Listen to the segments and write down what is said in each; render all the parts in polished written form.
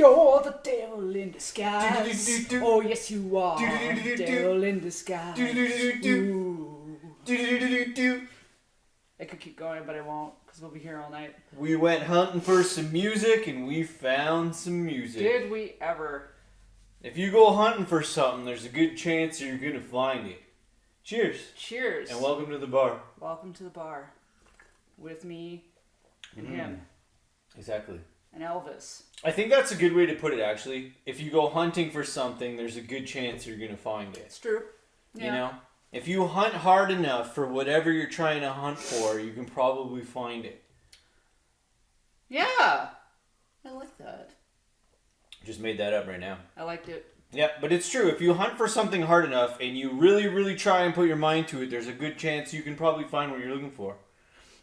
You're the devil in disguise. Oh, yes, you are. Devil in disguise. Ooh. I could keep going, but I won't, because we'll be here all night. We went hunting for some music, and we found some music. Did we ever? If you go hunting for something, there's a good chance you're going to find it. Cheers. Cheers. And welcome to the bar. Welcome to the bar. With me and him. Exactly. And Elvis. I think that's a good way to put it, actually. If you go hunting for something, there's a good chance you're going to find it. It's true. Yeah. You know? If you hunt hard enough for whatever you're trying to hunt for, you can probably find it. Yeah. I like that. Just made that up right now. I liked it. Yeah, but it's true. If you hunt for something hard enough and you really, really try and put your mind to it, there's a good chance you can probably find what you're looking for.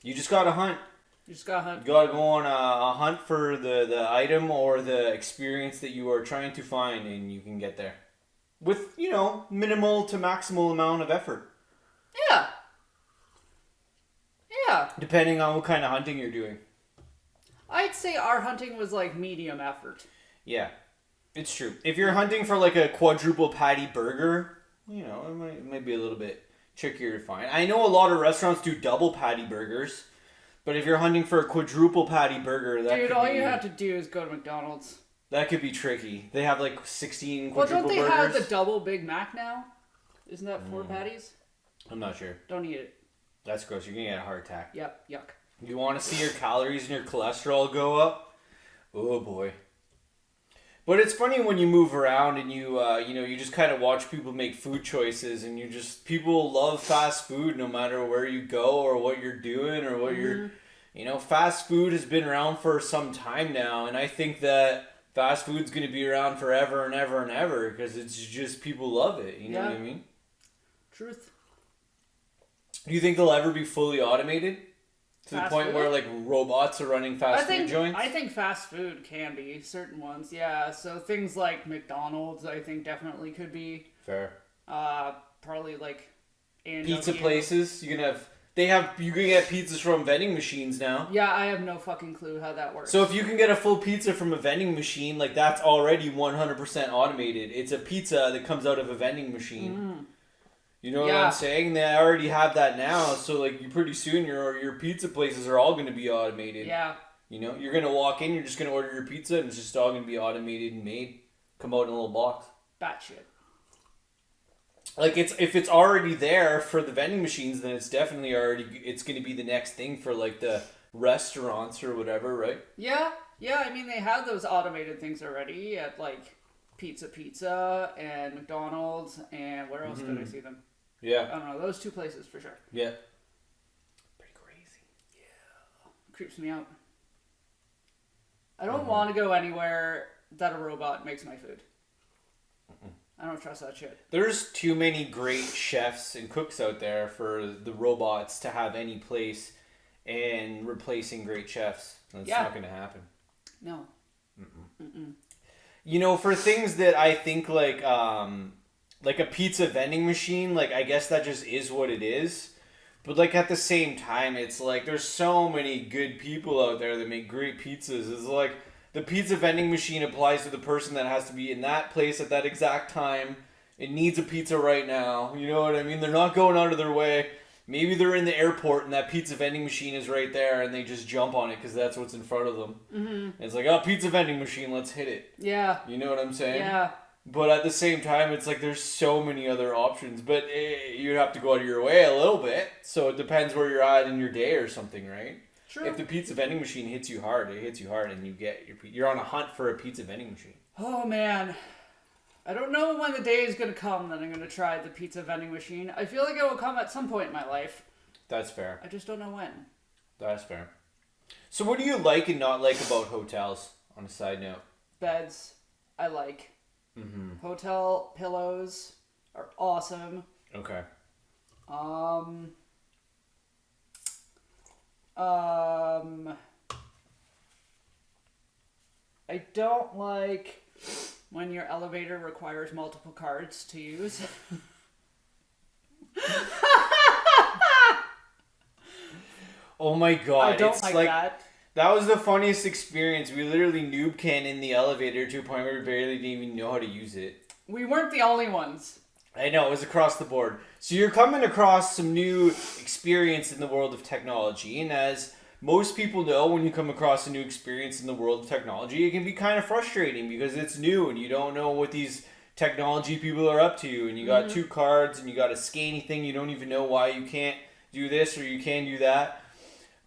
You just gotta hunt. You just gotta hunt. You gotta go on a hunt for the item or the experience that you are trying to find, and you can get there. With, minimal to maximal amount of effort. Yeah. Yeah. Depending on what kind of hunting you're doing. I'd say our hunting was like medium effort. Yeah, it's true. If you're hunting for like a quadruple patty burger, it might be a little bit trickier to find. I know a lot of restaurants do double patty burgers, but if you're hunting for a quadruple patty burger, you have to do is go to McDonald's. That could be tricky. They have like 16 Well, quadruple don't they burgers. have the double Big Mac now? Isn't that 4 patties? I'm not sure. Don't eat it. That's gross. You're going to get a heart attack. Yep, yuck. You want to see your calories and your cholesterol go up? Oh boy. But it's funny when you move around and you just kind of watch people make food choices, and people love fast food no matter where you go or what you're doing or what you're, fast food has been around for some time now, and I think that fast food's going to be around forever and ever and ever because it's just people love it. You know what I mean? Truth. Do you think they'll ever be fully automated? To the point food? where like robots are running fast food joints? I think fast food can be. Certain ones, yeah. So things like McDonald's, I think definitely could be. Fair. Probably like pizza places. You can get pizzas from vending machines now. Yeah, I have no fucking clue how that works. So if you can get a full pizza from a vending machine, like that's already 100% automated. It's a pizza that comes out of a vending machine. You know what I'm saying? They already have that now, so like you pretty soon your pizza places are all going to be automated. Yeah. You're going to walk in, you're just going to order your pizza, and it's just all going to be automated and made, come out in a little box. Batshit. Like if it's already there for the vending machines, then it's definitely it's going to be the next thing for like the restaurants or whatever, right? Yeah. Yeah, I mean they have those automated things already at like Pizza and McDonald's, and where else could I see them? Yeah. I don't know, those 2 places for sure. Yeah. Pretty crazy. Yeah. Creeps me out. I don't want to go anywhere that a robot makes my food. I don't trust that shit. There's too many great chefs and cooks out there for the robots to have any place in replacing great chefs. That's not going to happen. No. For things that I think like a pizza vending machine, like I guess that just is what it is. But like at the same time, it's like there's so many good people out there that make great pizzas. It's like the pizza vending machine applies to the person that has to be in that place at that exact time. It needs a pizza right now. You know what I mean? They're not going out of their way. Maybe they're in the airport and that pizza vending machine is right there and they just jump on it because that's what's in front of them. Mm-hmm. It's like, oh, pizza vending machine, let's hit it. Yeah. You know what I'm saying? Yeah. But at the same time, it's like there's so many other options. But you'd have to go out of your way a little bit. So it depends where you're at in your day or something, right? True. If the pizza vending machine hits you hard, it hits you hard and you're on a hunt for a pizza vending machine. Oh, man. I don't know when the day is going to come that I'm going to try the pizza vending machine. I feel like it will come at some point in my life. That's fair. I just don't know when. That's fair. So what do you like and not like about hotels, on a side note? Beds, I like. Mm-hmm. Hotel pillows are awesome. Okay. I don't like when your elevator requires multiple cards to use. Oh my god! I don't like that. That was the funniest experience. We literally noob can in the elevator to a point where we barely didn't even know how to use it. We weren't the only ones. I know, it was across the board. So you're coming across some new experience in the world of technology, and as most people know, when you come across a new experience in the world of technology, it can be kind of frustrating because it's new and you don't know what these technology people are up to, and you got two cards and you got a scanny thing, you don't even know why you can't do this or you can do that.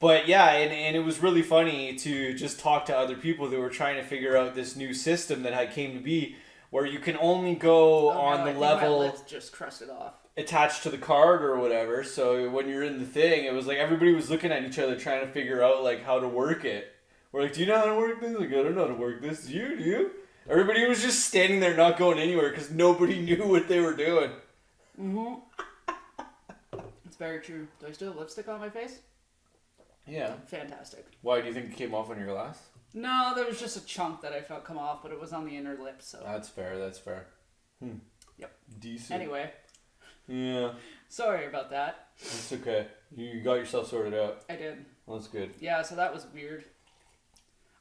But yeah, and it was really funny to just talk to other people that were trying to figure out this new system that had came to be, where you can only go on the level my lips just crusted off. Attached to the card or whatever. So when you're in the thing, it was like everybody was looking at each other trying to figure out like how to work it. We're like, do you know how to work this? Like, I don't know how to work this. Do you? Everybody was just standing there not going anywhere because nobody knew what they were doing. Mm-hmm. It's very true. Do I still have lipstick on my face? Yeah. Fantastic. Why do you think it came off on your glass? No, there was just a chunk that I felt come off, but it was on the inner lip, so... That's fair. Yep. Decent. Anyway. Yeah. Sorry about that. It's okay. You got yourself sorted out. I did. Well, that's good. Yeah, so that was weird.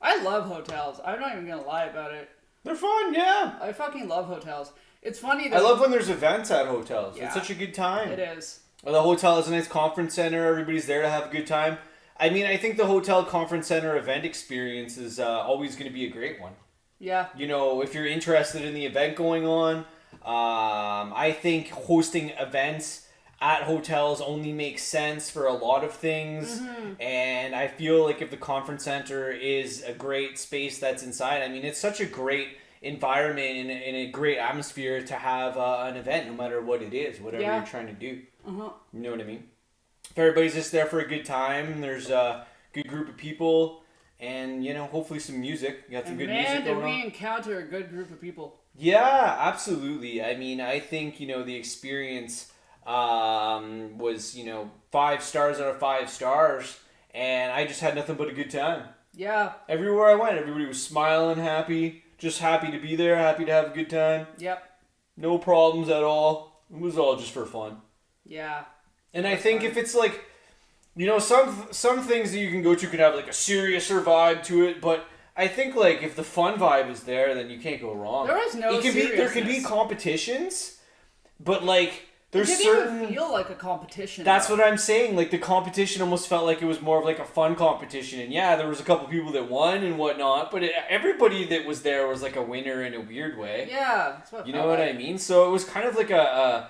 I love hotels. I'm not even gonna lie about it. They're fun, yeah. I fucking love hotels. It's funny that... I love when there's events at hotels. Yeah. It's such a good time. It is. Well, the hotel is a nice conference center. Everybody's there to have a good time. I mean, I think the hotel conference center event experience is always going to be a great one. Yeah. You know, if you're interested in the event going on, I think hosting events at hotels only makes sense for a lot of things. Mm-hmm. And I feel like if the conference center is a great space that's inside, I mean, it's such a great environment and a great atmosphere to have an event, no matter what it is, whatever you're trying to do. Uh-huh. You know what I mean? If everybody's just there for a good time, there's a good group of people, and, you know, hopefully some music. You got some good music going on. Man, did we encounter a good group of people. Yeah, absolutely. I mean, I think, you know, the experience was, you know, 5 stars out of 5 stars, and I just had nothing but a good time. Yeah. Everywhere I went, everybody was smiling, happy, just happy to be there, happy to have a good time. Yep. No problems at all. It was all just for fun. Yeah. And I think if it's like, you know, some things that you can go to can have like a seriouser vibe to it, but I think like if the fun vibe is there, then you can't go wrong. There is no seriousness. There can be competitions, but like there's it didn't even feel like a competition. That's what I'm saying. Like the competition almost felt like it was more of like a fun competition, and yeah, there was a couple people that won and whatnot, but everybody that was there was like a winner in a weird way. Yeah, that's what. You know what I mean? So it was kind of like a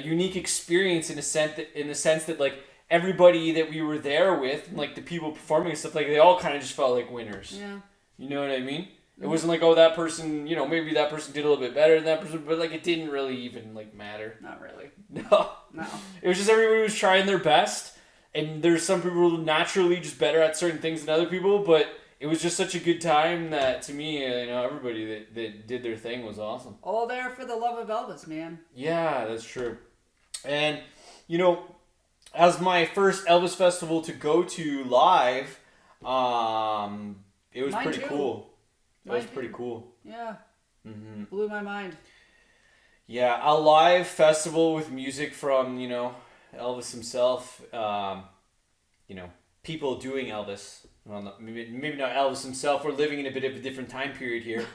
unique experience in a sense that like everybody that we were there with, and like the people performing and stuff, like they all kind of just felt like winners. Yeah. You know what I mean? It wasn't like, oh, that person, you know, maybe that person did a little bit better than that person, but like it didn't really even like matter. Not really. No. It was just everybody was trying their best, and there's some people naturally just better at certain things than other people, but it was just such a good time that to me, you know, everybody that did their thing was awesome. All there for the love of Elvis, man. Yeah, that's true. And, you know, as my first Elvis festival to go to live, it was pretty cool. It was pretty cool. Yeah. Mm-hmm. Blew my mind. Yeah, a live festival with music from, you know, Elvis himself, you know, people doing Elvis. Well, maybe not Elvis himself. We're living in a bit of a different time period here,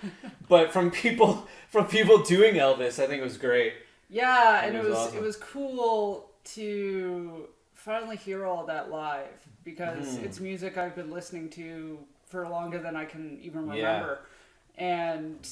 but from people doing Elvis, I think it was great. Yeah, and it was awesome. It was cool to finally hear all that live because it's music I've been listening to for longer than I can even remember, and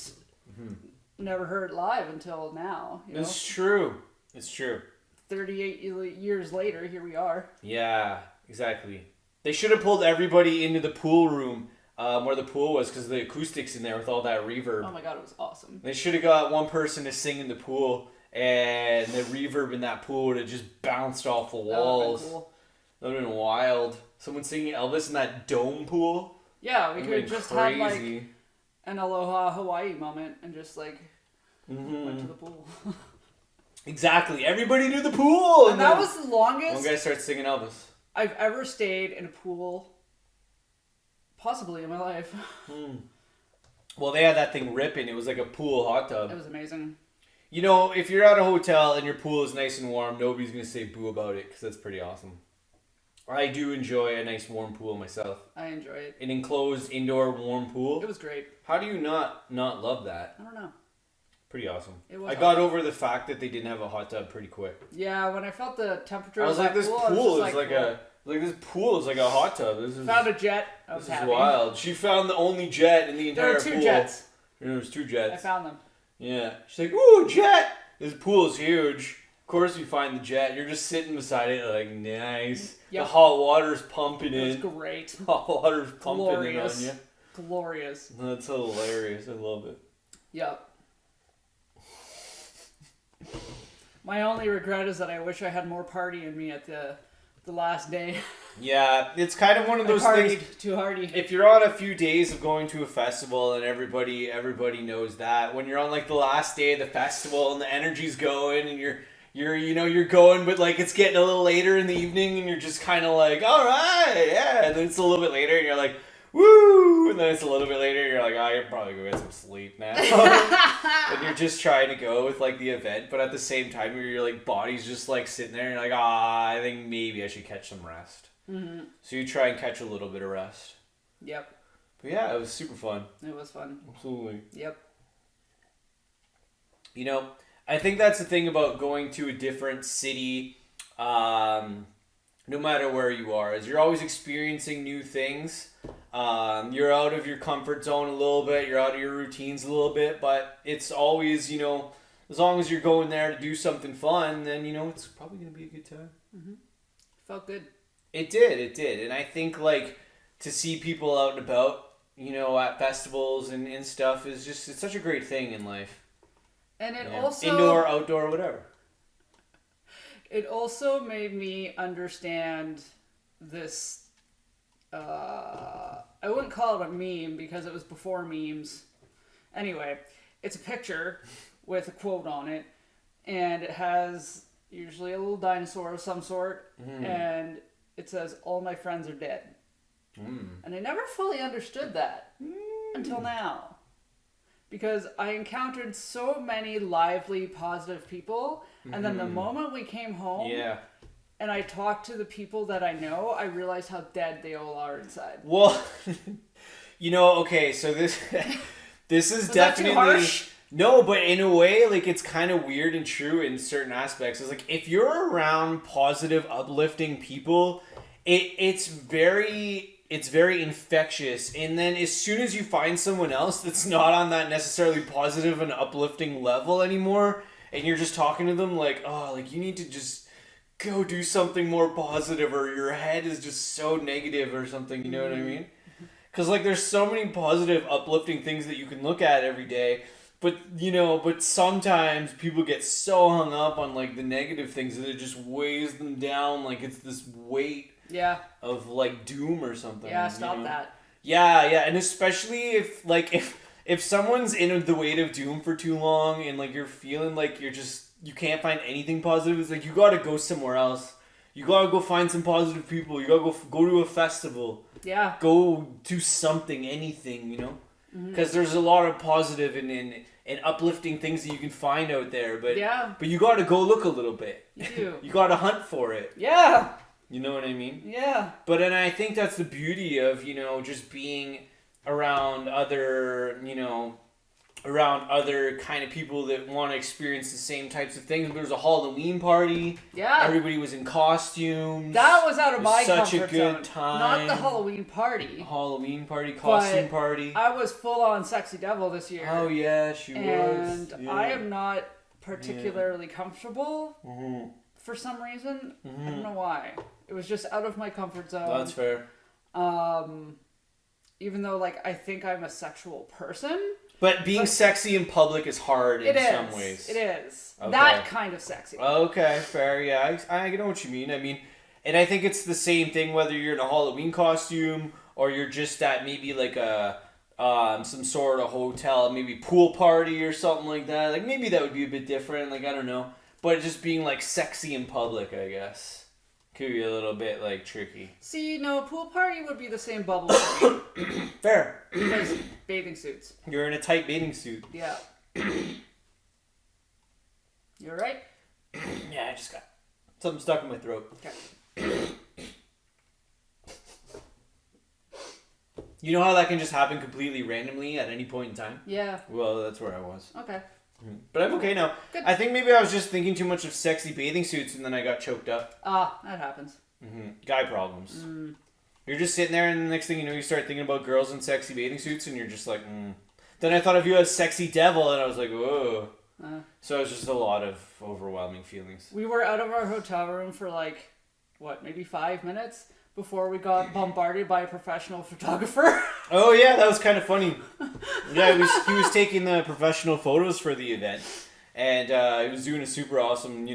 never heard it live until now. You know? It's true. It's true. 38 years later, here we are. Yeah, exactly. They should have pulled everybody into the pool room where the pool was because the acoustics in there with all that reverb. Oh my god, it was awesome. They should have got one person to sing in the pool, and the reverb in that pool would have just bounced off the walls. That would have been wild. Someone singing Elvis in that dome pool. Yeah, we could just have like an Aloha Hawaii moment and just like went to the pool. Exactly. Everybody knew the pool. And that was the longest one guy starts singing Elvis I've ever stayed in a pool, possibly in my life. Well, they had that thing ripping. It was like a pool hot tub. It was amazing. You know, if you're at a hotel and your pool is nice and warm, nobody's going to say boo about it because that's pretty awesome. I do enjoy a nice warm pool myself. I enjoy it. An enclosed indoor warm pool. It was great. How do you not love that? I don't know. Pretty awesome. It was I got over the fact that they didn't have a hot tub pretty quick. Yeah, when I felt the temperature I was like, this pool is like a... this pool is like a hot tub. This is Found a jet. I was this happy. is wild. She found the only jet in the entire pool. There were 2 jets. There was 2 jets. I found them. Yeah. She's like, ooh, jet! This pool is huge. Of course you find the jet. You're just sitting beside it like, nice. Yep. The hot water's pumping in. It was great. Hot water's pumping Glorious. in on you. Glorious. That's hilarious. I love it. Yep. My only regret is that I wish I had more party in me at the last day. Yeah, it's kind of one of those I partied things. too hardy. If you're on a few days of going to a festival and everybody knows that, when you're on like the last day of the festival and the energy's going and you're going, but like it's getting a little later in the evening and you're just kind of like, all right, yeah, and then it's a little bit later and you're like, woo, and then it's a little bit later and you're like, oh, you're probably gonna get some sleep now. And you're just trying to go with like the event, but at the same time your like body's just like sitting there and you're like, I think maybe I should catch some rest. Mm-hmm. So you try and catch a little bit of rest. Yep. But yeah, it was super fun. It was fun. Absolutely. Yep. You know, I think that's the thing about going to a different city, no matter where you are, is you're always experiencing new things. You're out of your comfort zone a little bit, you're out of your routines a little bit, but it's always, you know, as long as you're going there to do something fun, then, you know, it's probably going to be a good time. Mm-hmm. Felt good. It did. And I think, like, to see people out and about, you know, at festivals and stuff is just, it's such a great thing in life. And it also... Indoor, outdoor, whatever. It also made me understand this... I wouldn't call it a meme because it was before memes. Anyway, it's a picture with a quote on it, and it has usually a little dinosaur of some sort, and it says, "All my friends are dead." And I never fully understood that until now. Because I encountered so many lively, positive people, and then the moment we came home, and I talked to the people that I know, I realized how dead they all are inside. Well, you know, okay, so this is Was definitely... that too harsh? No, but in a way, like, it's kind of weird and true in certain aspects. It's like, if you're around positive, uplifting people, it's very infectious. And then as soon as you find someone else that's not on that necessarily positive and uplifting level anymore, and you're just talking to them like, oh, like, you need to just go do something more positive, or your head is just so negative or something, you know what I mean? Because, like, there's so many positive, uplifting things that you can look at every day. But, you know, sometimes people get so hung up on, like, the negative things that it just weighs them down like it's this weight of, like, doom or something. Yeah, stop that. Yeah, and especially if someone's in the weight of doom for too long and, like, you're feeling like you can't find anything positive, it's like, you gotta go somewhere else. You gotta go find some positive people. You gotta go to a festival. Yeah. Go do something, anything, you know? Because there's a lot of positive and uplifting things that you can find out there, but you got to go look a little bit. You do. You got to hunt for it. Yeah. You know what I mean? Yeah. But and I think that's the beauty of, you know, just being around other, you know, around other kind of people that want to experience the same types of things. There was a Halloween party. Yeah. Everybody was in costumes. That was out of my comfort zone. Such a good time. Not the Halloween party. Halloween party, costume party. I was full on sexy devil this year. Oh yeah, she was. And I am not particularly comfortable for some reason. I don't know why. It was just out of my comfort zone. That's fair. Even though, like, I think I'm a sexual person. But being sexy in public is hard in some ways. It is. Okay. That kind of sexy. Okay, fair, yeah. I know what you mean. I mean, and I think it's the same thing whether you're in a Halloween costume or you're just at maybe like a some sort of hotel, maybe pool party or something like that. Like, maybe that would be a bit different. Like, I don't know. But just being, like, sexy in public, I guess, could be a little bit, like, tricky. See, no, pool party would be the same bubble for me. Fair. Because bathing suits. You're in a tight bathing suit. Yeah. You alright? Yeah, I just got something stuck in my throat. Okay. You know how that can just happen completely randomly at any point in time? Yeah. Well, that's where I was. Okay. But I'm okay now. Good. I think maybe I was just thinking too much of sexy bathing suits and then I got choked up. Ah, that happens. Guy problems. You're just sitting there and the next thing you know you start thinking about girls in sexy bathing suits and you're just like, Then I thought of you as sexy devil and I was like, whoa. So it was just a lot of overwhelming feelings. We were out of our hotel room for like, maybe 5 minutes before we got bombarded by a professional photographer. Oh yeah, that was kind of funny. Yeah, he was taking the professional photos for the event. And he was doing a super awesome,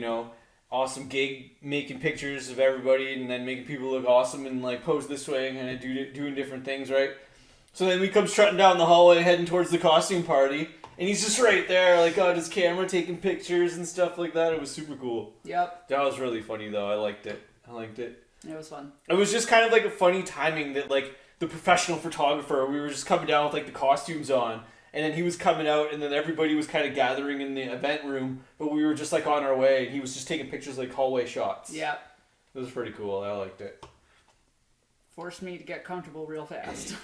awesome gig, making pictures of everybody and then making people look awesome and like pose this way and kind of doing different things, right? So then we come strutting down the hallway heading towards the costume party. And he's just right there, like on his camera, taking pictures and stuff like that. It was super cool. Yep. That was really funny, though. I liked it. It was fun. It was just kind of like a funny timing that, like, the professional photographer, we were just coming down with, like, the costumes on. And then he was coming out, and then everybody was kind of gathering in the event room. But we were just, like, on our way. And he was just taking pictures, like, hallway shots. Yeah. It was pretty cool. I liked it. Forced me to get comfortable real fast.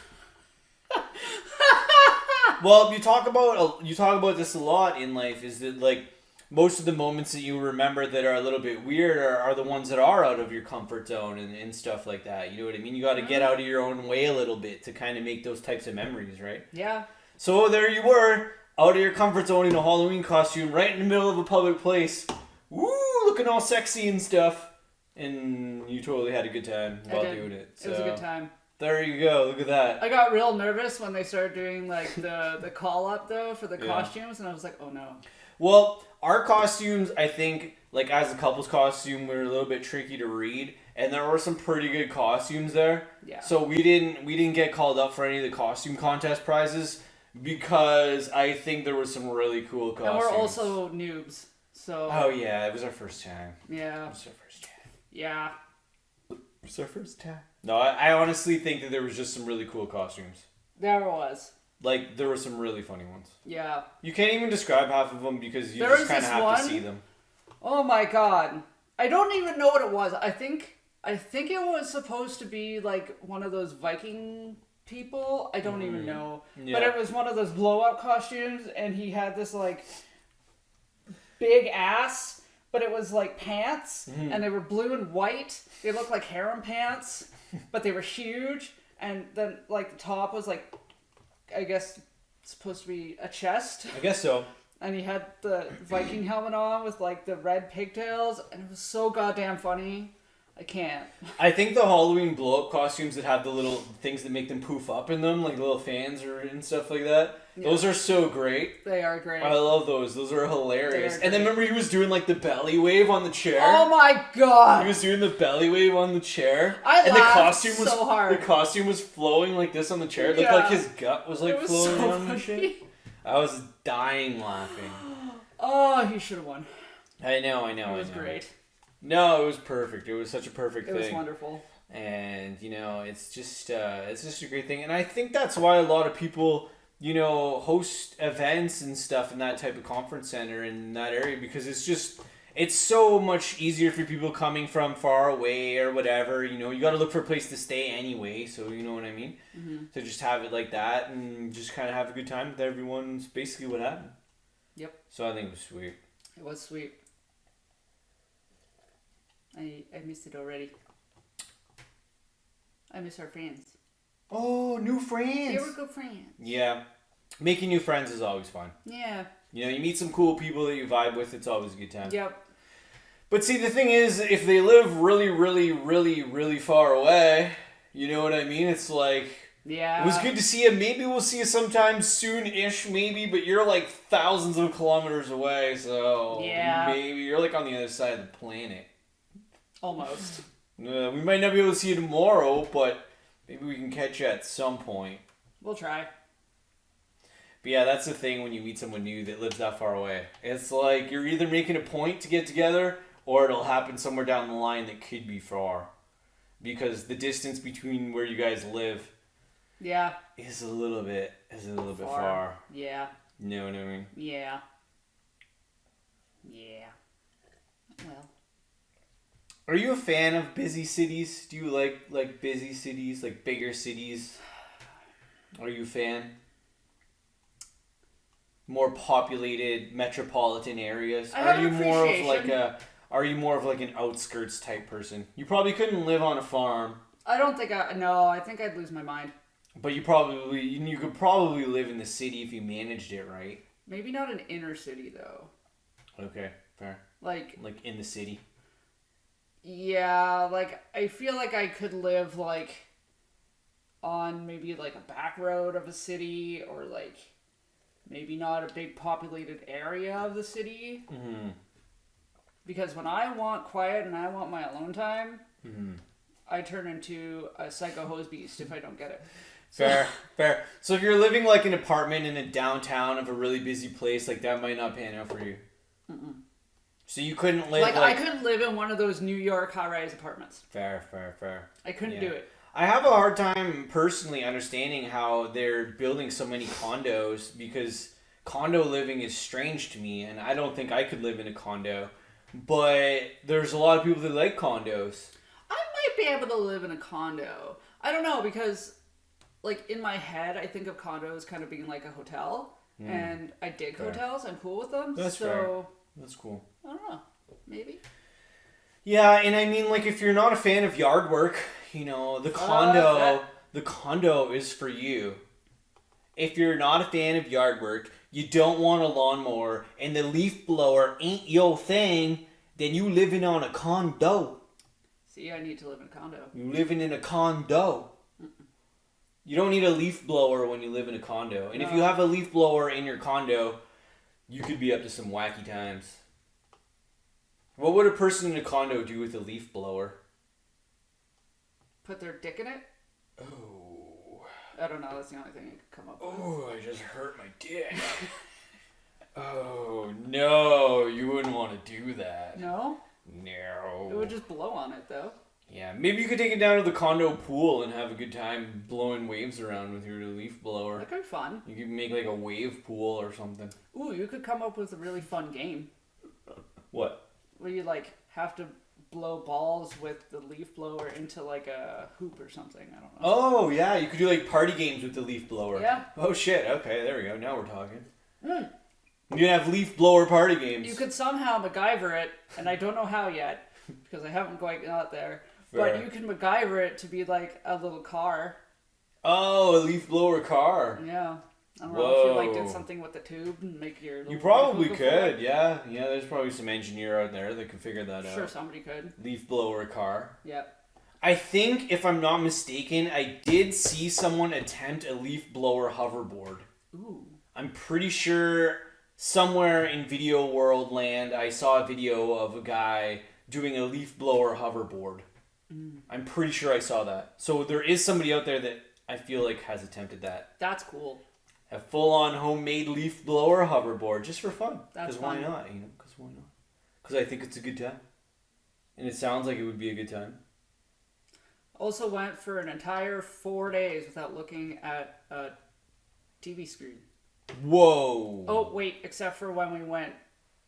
Well, you talk about this a lot in life, is that, like, most of the moments that you remember that are a little bit weird are the ones that are out of your comfort zone and stuff like that. You know what I mean? You got to get out of your own way a little bit to kind of make those types of memories, right? Yeah. So there you were, out of your comfort zone in a Halloween costume, right in the middle of a public place. Woo! Looking all sexy and stuff. And you totally had a good time while doing it. So. It was a good time. There you go. Look at that. I got real nervous when they started doing like the call up though for the costumes, and I was like, oh no. Well, our costumes, I think, like as a couple's costume, were a little bit tricky to read, and there were some pretty good costumes there. Yeah. So we didn't get called up for any of the costume contest prizes because I think there were some really cool costumes. And we're also noobs, so. Oh yeah, it was our first time. Yeah. It was our first time. Yeah. It was our first time. No, I honestly think that there was just some really cool costumes. There was. Like, there were some really funny ones. Yeah. You can't even describe half of them because you just kind of have to see them. Oh my god. I don't even know what it was. I think it was supposed to be like one of those Viking people. I don't even know. Yeah. But it was one of those blow-up costumes, and he had this like big ass, but it was like pants, and they were blue and white. They looked like harem pants, but they were huge. And then like the top was like, I guess, supposed to be a chest. I guess so. And he had the Viking helmet on with like the red pigtails, and it was so goddamn funny. I can't. I think the Halloween blow-up costumes that have the little things that make them poof up in them, like little fans and stuff like that, those are so great. They are great. I love those. Those are hilarious. And then remember he was doing like the belly wave on the chair? Oh my god! He was doing the belly wave on the chair. I laughed so hard. The costume was flowing like this on the chair. It looked like his gut was like flowing on the chair. I was dying laughing. Oh, he should have won. I know. It was great. No, it was perfect. It was such a perfect thing. It was wonderful. And, it's just a great thing. And I think that's why a lot of people, host events and stuff in that type of conference center in that area, because it's so much easier for people coming from far away or whatever. You got to look for a place to stay anyway, so you know what I mean? Mm-hmm. To just have it like that and just kind of have a good time with everyone's basically what happened. Yep. So I think it was sweet. It was sweet. I missed it already. I miss our friends. Oh, new friends. They were good friends. Yeah. Making new friends is always fun. Yeah. You meet some cool people that you vibe with, it's always a good time. Yep. But see, the thing is, if they live really, really, really, really far away, you know what I mean? It's like, yeah. It was good to see you. Maybe we'll see you sometime soon-ish, maybe, but you're like thousands of kilometers away, so maybe you're like on the other side of the planet. Almost. We might not be able to see you tomorrow, but maybe we can catch you at some point. We'll try. But yeah, that's the thing when you meet someone new that lives that far away. It's like you're either making a point to get together, or it'll happen somewhere down the line that could be far. Because the distance between where you guys live is a little bit far. Yeah. You know what I mean? Yeah. Yeah. Well. Are you a fan of busy cities? Do you like busy cities, like bigger cities? Are you a fan? More populated metropolitan areas. Are you more of like an outskirts type person? You probably couldn't live on a farm. I don't think I think I'd lose my mind. But you could probably live in the city if you managed it right. Maybe not an inner city though. Okay, fair. Like in the city. Yeah, like I feel like I could live like on maybe like a back road of a city, or like maybe not a big populated area of the city. Mm-hmm. Because when I want quiet and I want my alone time, mm-hmm. I turn into a psycho hose beast if I don't get it. Fair. So if you're living like an apartment in a downtown of a really busy place, like that might not pan out for you. Mm-mm. So you couldn't live I couldn't live in one of those New York high-rise apartments. Fair. I couldn't do it. I have a hard time personally understanding how they're building so many condos, because condo living is strange to me, and I don't think I could live in a condo. But there's a lot of people that like condos. I might be able to live in a condo. I don't know, because like in my head I think of condos kind of being like a hotel, and I dig hotels. I'm cool with them. That's fair. That's cool. I don't know. Maybe. Yeah, and I mean, like, if you're not a fan of yard work, you know, the condo is for you. If you're not a fan of yard work, you don't want a lawnmower, and the leaf blower ain't your thing, then you living on a condo. See, I need to live in a condo. You living in a condo. You don't need a leaf blower when you live in a condo. And if you have a leaf blower in your condo, you could be up to some wacky times. What would a person in a condo do with a leaf blower? Put their dick in it? Oh. I don't know. That's the only thing I could come up with. Oh, I just hurt my dick. Oh, no. You wouldn't want to do that. No? No. It would just blow on it, though. Yeah, maybe you could take it down to the condo pool and have a good time blowing waves around with your leaf blower. That could be fun. You could make like a wave pool or something. Ooh, you could come up with a really fun game. What? Where you like have to blow balls with the leaf blower into like a hoop or something. I don't know. Oh, yeah, you could do like party games with the leaf blower. Yeah. Oh, shit. Okay, there we go. Now we're talking. You can have leaf blower party games. You could somehow MacGyver it, and I don't know how yet, because I haven't quite got there. Fair. But you can MacGyver it to be like a little car. Oh, a leaf blower car. Yeah. I don't know if you like did something with the tube and make your little... You probably could, yeah. Yeah, there's probably some engineer out there that could figure that out. Sure, somebody could. Leaf blower car. Yep. I think, if I'm not mistaken, I did see someone attempt a leaf blower hoverboard. Ooh. I'm pretty sure somewhere in video world land I saw a video of a guy doing a leaf blower hoverboard. I'm pretty sure I saw that. So there is somebody out there that I feel like has attempted that. That's cool. A full-on homemade leaf blower hoverboard just for fun. That's fun. Why not? You know, because why not? Because I think it's a good time, and it sounds like it would be a good time. Also went for an entire 4 days without looking at a TV screen. Whoa. Oh wait, except for when we went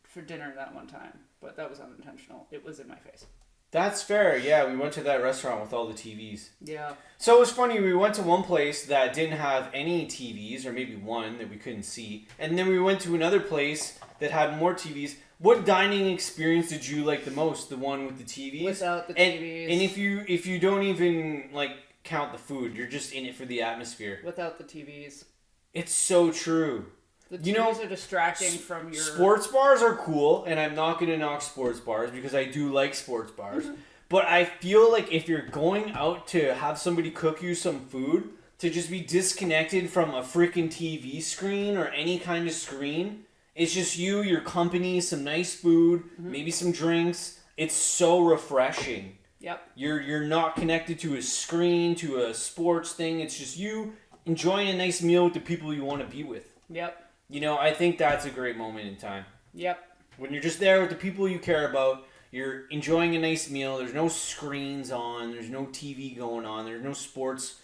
for dinner that one time, but that was unintentional. It was in my face. That's fair. Yeah, we went to that restaurant with all the TVs. Yeah. So it was funny. We went to one place that didn't have any TVs, or maybe one that we couldn't see. And then we went to another place that had more TVs. What dining experience did you like the most? The one with the TVs? Without the TVs. And if you don't even like count the food, you're just in it for the atmosphere. Without the TVs. It's so true. The TVs are distracting from your... Sports bars are cool, and I'm not going to knock sports bars because I do like sports bars. Mm-hmm. But I feel like if you're going out to have somebody cook you some food, to just be disconnected from a freaking TV screen or any kind of screen, it's just you, your company, some nice food, maybe some drinks. It's so refreshing. Yep. You're not connected to a screen, to a sports thing. It's just you enjoying a nice meal with the people you want to be with. Yep. You know, I think that's a great moment in time. Yep. When you're just there with the people you care about, you're enjoying a nice meal, there's no screens on, there's no TV going on, there's no sports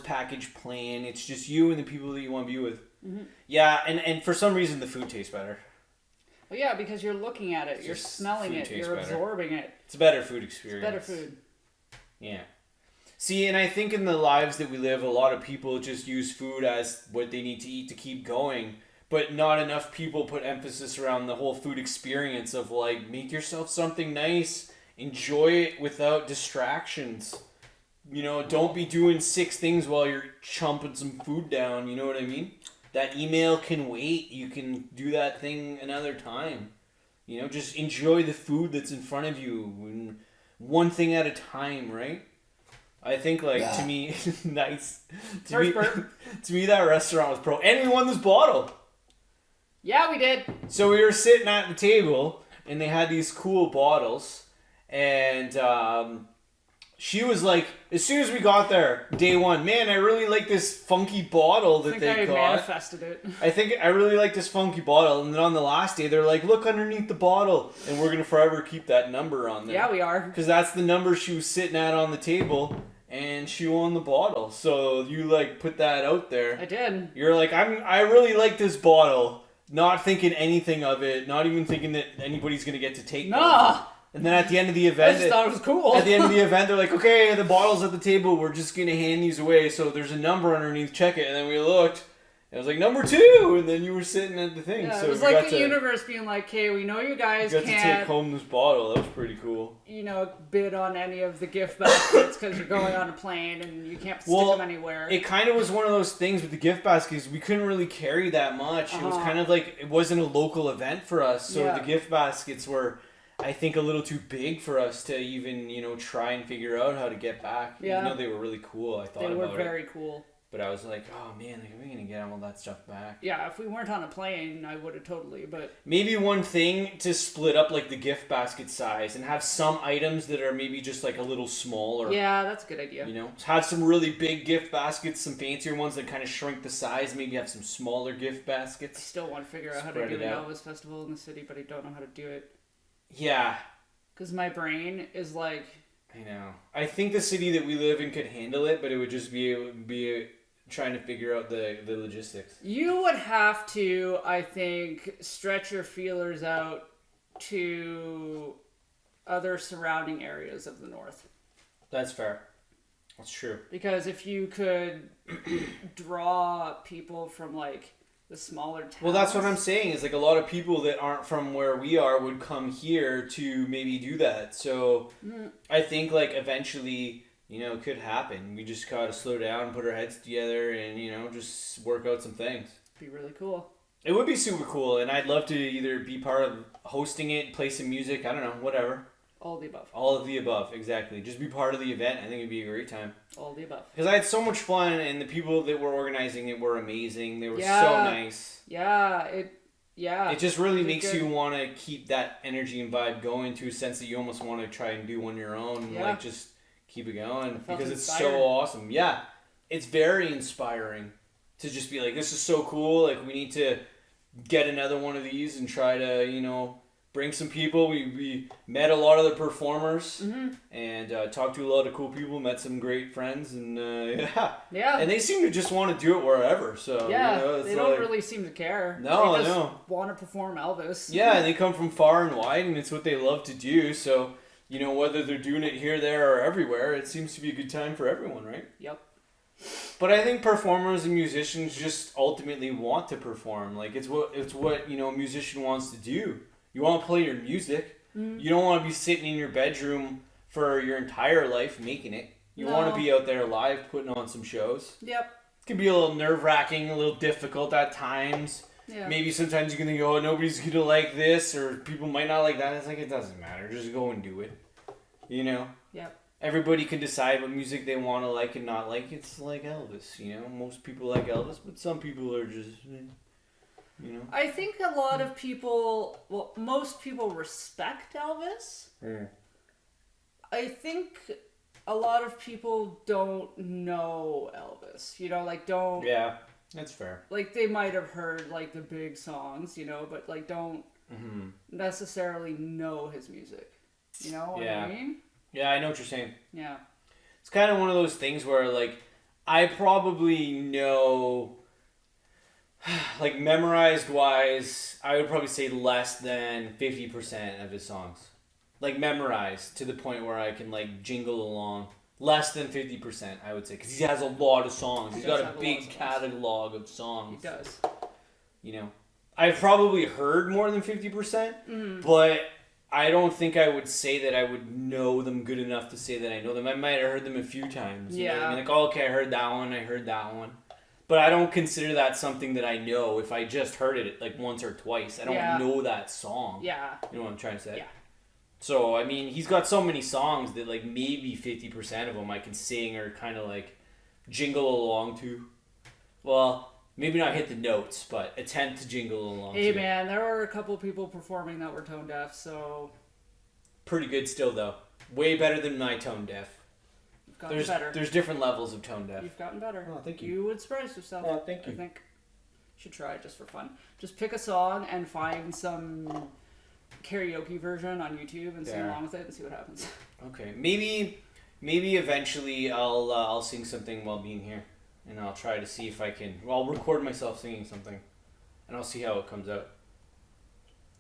package playing, it's just you and the people that you want to be with. Mm-hmm. Yeah, and for some reason the food tastes better. Well, yeah, because you're looking at it, you're smelling it, you're absorbing it. It's a better food experience. It's better food. Yeah. See, and I think in the lives that we live, a lot of people just use food as what they need to eat to keep going. But not enough people put emphasis around the whole food experience of like, make yourself something nice, enjoy it without distractions. You know, don't be doing 6 things while you're chomping some food down, you know what I mean? That email can wait, you can do that thing another time. You know, just enjoy the food that's in front of you, and one thing at a time, right? I think, like, to me, nice. To me, that restaurant was pro. And we won this bottle. Yeah, we did. So we were sitting at the table, and they had these cool bottles. And she was like, as soon as we got there, day one, man, I really like this funky bottle that they got. I manifested it. I think I really like this funky bottle. And then on the last day, they're like, look underneath the bottle. And we're going to forever keep that number on there. Yeah, we are. Because that's the number she was sitting at on the table. And she won the bottle. So you, like, put that out there. I did. You're like, I really like this bottle. Not thinking anything of it. Not even thinking that anybody's going to get to take one. And then at the end of the event... I just thought it was cool. At the end of the event, they're like, okay, the bottle's at the table. We're just going to hand these away. So there's a number underneath. Check it. And then we looked. It was like, number 2. And then you were sitting at the thing. Yeah, so it was like the universe being like, okay, we know you guys can't... to take home this bottle. That was pretty cool. You know, bid on any of the gift baskets because you're going on a plane and you can't stick them anywhere. It kind of was one of those things with the gift baskets. We couldn't really carry that much. It was kind of like, it wasn't a local event for us. So the gift baskets were, I think, a little too big for us to even, you know, try and figure out how to get back. Yeah. Even though they were really cool, I thought about it. They were very cool. But I was like, oh man, like, we're going to get all that stuff back. Yeah, if we weren't on a plane, I would have totally, but... Maybe one thing to split up, like, the gift basket size and have some items that are maybe just, like, a little smaller. Yeah, that's a good idea. You know? Have some really big gift baskets, some fancier ones that kind of shrink the size. Maybe have some smaller gift baskets. I still want to figure out how to do an Elvis festival in the city, but I don't know how to do it. Yeah. Because my brain is like... I know. I think the city that we live in could handle it, but it would just be trying to figure out the logistics. You would have to, I think, stretch your feelers out to other surrounding areas of the north. That's fair. That's true. Because if you could draw people from, like, the smaller towns... Well, that's what I'm saying, is, like, a lot of people that aren't from where we are would come here to maybe do that. So, I think, like, eventually... You know, it could happen. We just gotta slow down, put our heads together, and, you know, just work out some things. Be really cool. It would be super cool, and I'd love to either be part of hosting it, play some music, I don't know, whatever. All of the above. All of the above, exactly. Just be part of the event. I think it'd be a great time. All of the above. Because I had so much fun, and the people that were organizing it were amazing. They were so nice. Yeah, it just really makes you want to keep that energy and vibe going to a sense that you almost want to try and do on your own. Yeah. Like, just... keep it going because it's so awesome. Yeah, it's very inspiring to just be like, this is so cool. Like, we need to get another one of these and try to, you know, bring some people. We met a lot of the performers and talked to a lot of cool people, met some great friends, and yeah. And they seem to just want to do it wherever. So yeah, you know, they don't really seem to care. No, they just want to perform Elvis. Yeah, and they come from far and wide, and it's what they love to do. So. You know, whether they're doing it here, there, or everywhere, it seems to be a good time for everyone, right? Yep. But I think performers and musicians just ultimately want to perform. Like, it's what you know, a musician wants to do. You want to play your music. You don't want to be sitting in your bedroom for your entire life making it. You want to be out there live, putting on some shows. Yep. It can be a little nerve-wracking, a little difficult at times. Yeah. Maybe sometimes you can think, oh, nobody's going to like this, or people might not like that. It's like, it doesn't matter. Just go and do it. You know? Yep. Everybody can decide what music they want to like and not like. It's like Elvis, you know? Most people like Elvis, but some people are just, you know? I think a lot of people, well, most people respect Elvis. I think a lot of people don't know Elvis. You know, like, don't... Yeah. That's fair. Like, they might have heard, like, the big songs, you know, but, like, don't necessarily know his music. You know what I mean? Yeah, I know what you're saying. Yeah. It's kind of one of those things where, like, I probably know, like, memorized-wise, I would probably say less than 50% of his songs. Like, memorized to the point where I can, like, jingle along. Less than 50%, I would say, because he has a lot of songs. He's got a big catalog of songs. He does. You know, I've probably heard more than 50%, but I don't think I would say that I would know them good enough to say that I know them. I might have heard them a few times. You know what I mean? Like, oh, okay, I heard that one. But I don't consider that something that I know if I just heard it like once or twice. I don't know that song. Yeah. You know what I'm trying to say? Yeah. So, I mean, he's got so many songs that, like, maybe 50% of them I can sing or kind of, like, jingle along to. Well, maybe not hit the notes, but attempt to jingle along to. Hey, man, there were a couple people performing that were tone deaf, so... Pretty good still, though. Way better than my tone deaf. You've gotten better. There's different levels of tone deaf. You've gotten better. Oh, thank you. You would surprise yourself. Oh, thank you. I think you should try it just for fun. Just pick a song and find some karaoke version on YouTube and sing along with it and see what happens. Okay, maybe eventually I'll sing something while being here, and I'll try to see if I can. Well, I'll record myself singing something, and I'll see how it comes out.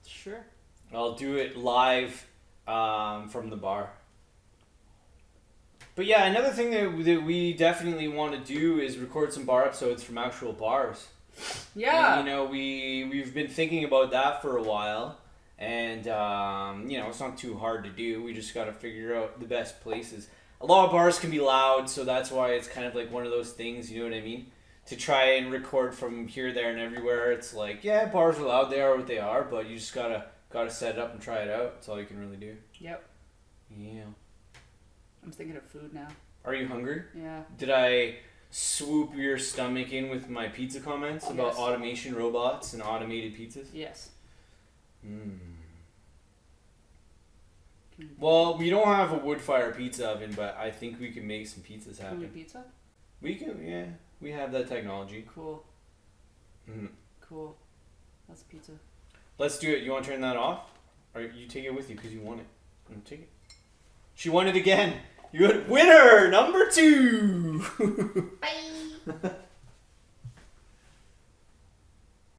Sure. I'll do it live from the bar. But yeah, another thing that we definitely want to do is record some bar episodes from actual bars. Yeah. And, you know, we've been thinking about that for a while. And, you know, it's not too hard to do. We just got to figure out the best places. A lot of bars can be loud, so that's why it's kind of like one of those things, you know what I mean? To try and record from here, there, and everywhere, it's like, yeah, bars are loud, they are what they are, but you just gotta set it up and try it out. That's all you can really do. Yep. Yeah. I'm thinking of food now. Are you hungry? Yeah. Did I swoop your stomach in with my pizza comments about automation robots and automated pizzas? Yes. Well, we don't have a wood fire pizza oven, but I think we can make some pizzas happen. Can we pizza? We can, yeah. We have that technology. Cool. Cool. That's pizza. Let's do it. You want to turn that off? Or you take it with you because you want it. Take it. She won it again. You winner number 2. Bye.